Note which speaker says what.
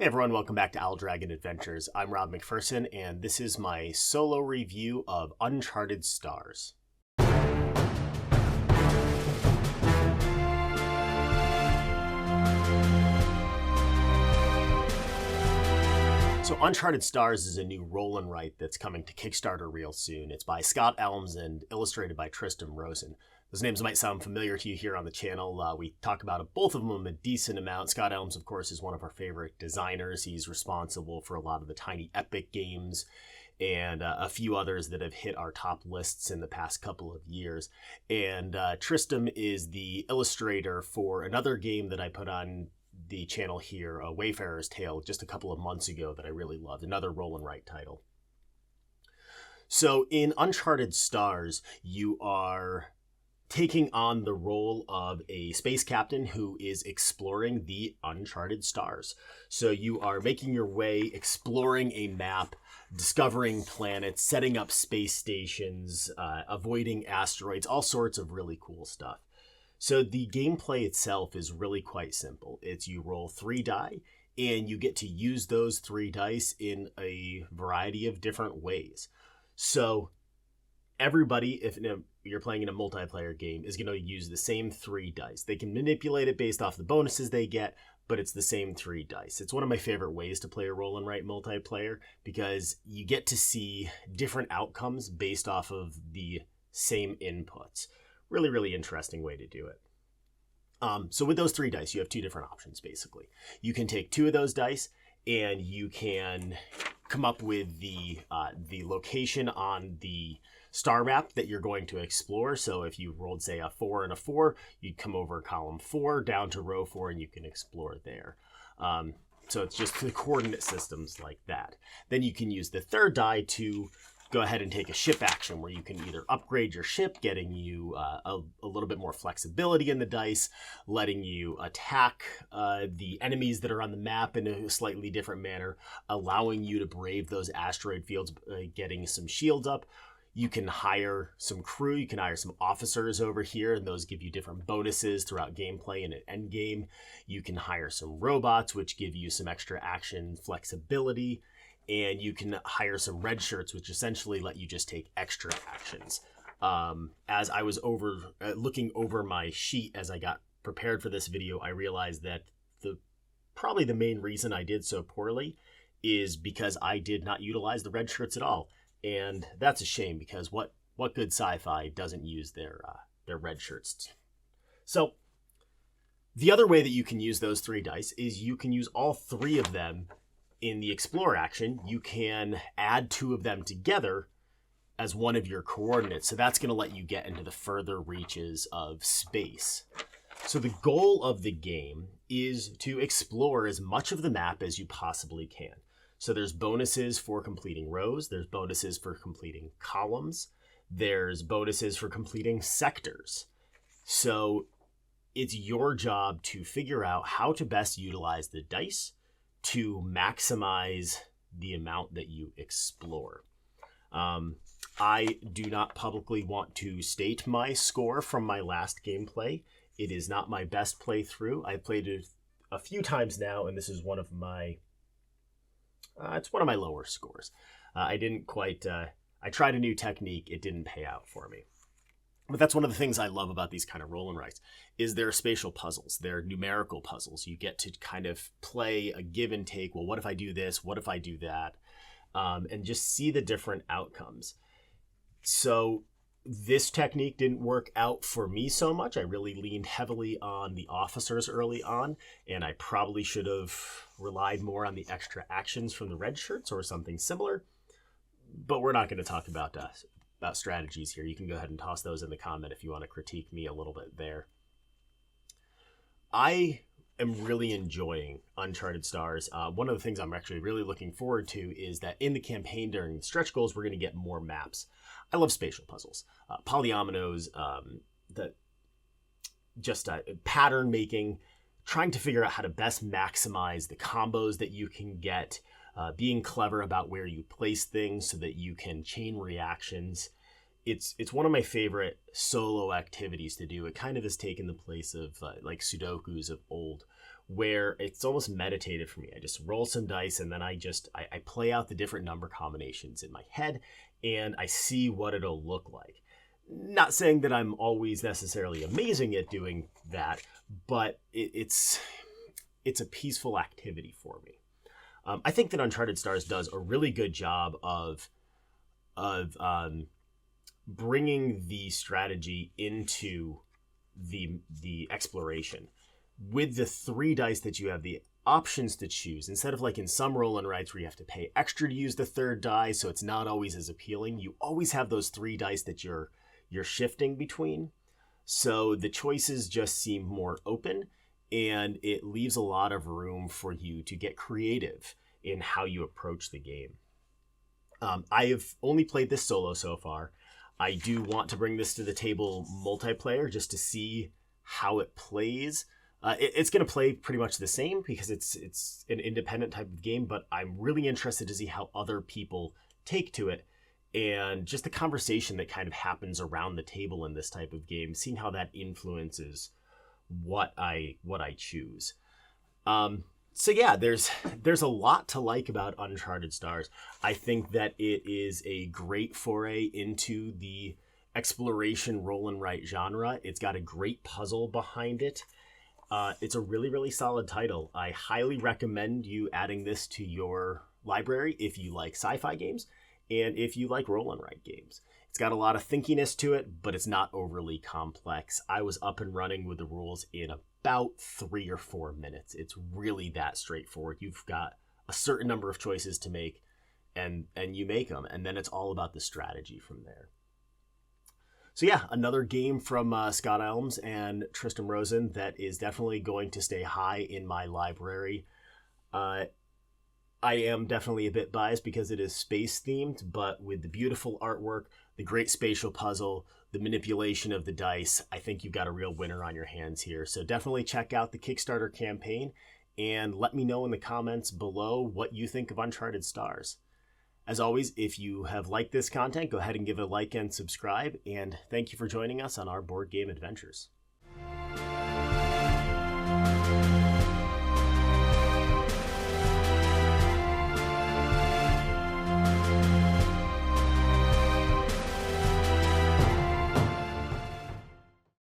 Speaker 1: Hey everyone, welcome back to Owl Dragon Adventures. I'm Rob McPherson, and this is my solo review of Uncharted Stars. So Uncharted Stars is a new roll and write that's coming to Kickstarter real soon. It's by Scott Almes and illustrated by Tristam, Rossin. Those names might sound familiar to you here on the channel. We talk about both of them a decent amount. Scott Almes, of course, is one of our favorite designers. He's responsible for a lot of the Tiny Epic games and a few others that have hit our top lists in the past couple of years. And Tristam is the illustrator for another game that I put on the channel here, A Wayfarer's Tale, just a couple of months ago that I really loved, another roll and write title. So in Uncharted Stars, you are taking on the role of a space captain who is exploring the uncharted stars. So you are making your way, exploring a map, discovering planets, setting up space stations, avoiding asteroids, all sorts of really cool stuff. So the gameplay itself is really quite simple. It's you roll 3 die, and you get to use those 3 dice in a variety of different ways. So everybody, if you're playing in a multiplayer game, is going to use the same 3 dice. They can manipulate it based off the bonuses they get, but it's the same 3 dice. It's one of my favorite ways to play a roll and write multiplayer because you get to see different outcomes based off of the same inputs. Really, really interesting way to do it. So with those 3 dice, you have 2 different options, basically. You can take 2 of those dice, and you can come up with the location on the star map that you're going to explore. So if you rolled, say, a 4 and a 4, you'd come over column 4 down to row 4, and you can explore there. So it's just the coordinate systems like that. Then you can use the 3rd die to go ahead and take a ship action where you can either upgrade your ship, getting you a little bit more flexibility in the dice, letting you attack the enemies that are on the map in a slightly different manner, allowing you to brave those asteroid fields, getting some shields up. You can hire some crew, you can hire some officers over here, and those give you different bonuses throughout gameplay and at end game. You can hire some robots, which give you some extra action flexibility. And you can hire some red shirts, which essentially let you just take extra actions. As I was looking over my sheet as I got prepared for this video, I realized that probably the main reason I did so poorly is because I did not utilize the red shirts at all. And that's a shame because what good sci-fi doesn't use their red shirts? So the other way that you can use those 3 dice is you can use all 3 of them. In the explore action, you can add 2 of them together as one of your coordinates. So that's going to let you get into the further reaches of space. So the goal of the game is to explore as much of the map as you possibly can. So there's bonuses for completing rows. There's bonuses for completing columns. There's bonuses for completing sectors. So it's your job to figure out how to best utilize the dice to maximize the amount that you explore. I do not publicly want to state my score from my last gameplay. It is not my best playthrough. I played it a few times now, and this is one of my it's one of my lower scores. I didn't quite I tried a new technique. It didn't pay out for me. But that's one of the things I love about these kind of roll and writes is they're spatial puzzles. They're numerical puzzles. You get to kind of play a give and take. Well, what if I do this? What if I do that? And just see the different outcomes. So this technique didn't work out for me so much. I really leaned heavily on the officers early on, and I probably should have relied more on the extra actions from the red shirts or something similar. But we're not going to talk about strategies here. You can go ahead and toss those in the comment if you want to critique me a little bit there. I am really enjoying Uncharted Stars. One of the things I'm actually really looking forward to is that in the campaign during the stretch goals, we're going to get more maps. I love spatial puzzles, polyominoes, pattern making, trying to figure out how to best maximize the combos that you can get, being clever about where you place things so that you can chain reactions. It's one of my favorite solo activities to do. It kind of has taken the place of like Sudokus of old, where it's almost meditative for me. I just roll some dice and then I play out the different number combinations in my head and I see what it'll look like. Not saying that I'm always necessarily amazing at doing that, but it's a peaceful activity for me. I think that Uncharted Stars does a really good job of bringing the strategy into the exploration. With the 3 dice that you have the options to choose, instead of like in some roll and writes where you have to pay extra to use the 3rd die, so it's not always as appealing, you always have those 3 dice that you're shifting between. So the choices just seem more open, and it leaves a lot of room for you to get creative in how you approach the game. I have only played this solo so far. I do want to bring this to the table multiplayer just to see how it plays. It's going to play pretty much the same because it's an independent type of game, but I'm really interested to see how other people take to it and just the conversation that kind of happens around the table in this type of game, seeing how that influences what I choose. So yeah, there's a lot to like about Uncharted Stars. I think that it is a great foray into the exploration roll and write genre. It's got a great puzzle behind it. It's a really, really solid title. I highly recommend you adding this to your library if you like sci-fi games and if you like roll and write games. It's got a lot of thinkiness to it, but it's not overly complex. I was up and running with the rules in about 3 or 4 minutes. It's really that straightforward. You've got a certain number of choices to make, and you make them, and then it's all about the strategy from there. So yeah, another game from Scott Almes and Tristam Rossin that is definitely going to stay high in my library. I am definitely a bit biased because it is space themed, but with the beautiful artwork, the great spatial puzzle, the manipulation of the dice, I think you've got a real winner on your hands here. So definitely check out the Kickstarter campaign and let me know in the comments below what you think of Uncharted Stars. As always, if you have liked this content, go ahead and give it a like and subscribe, and thank you for joining us on our board game adventures.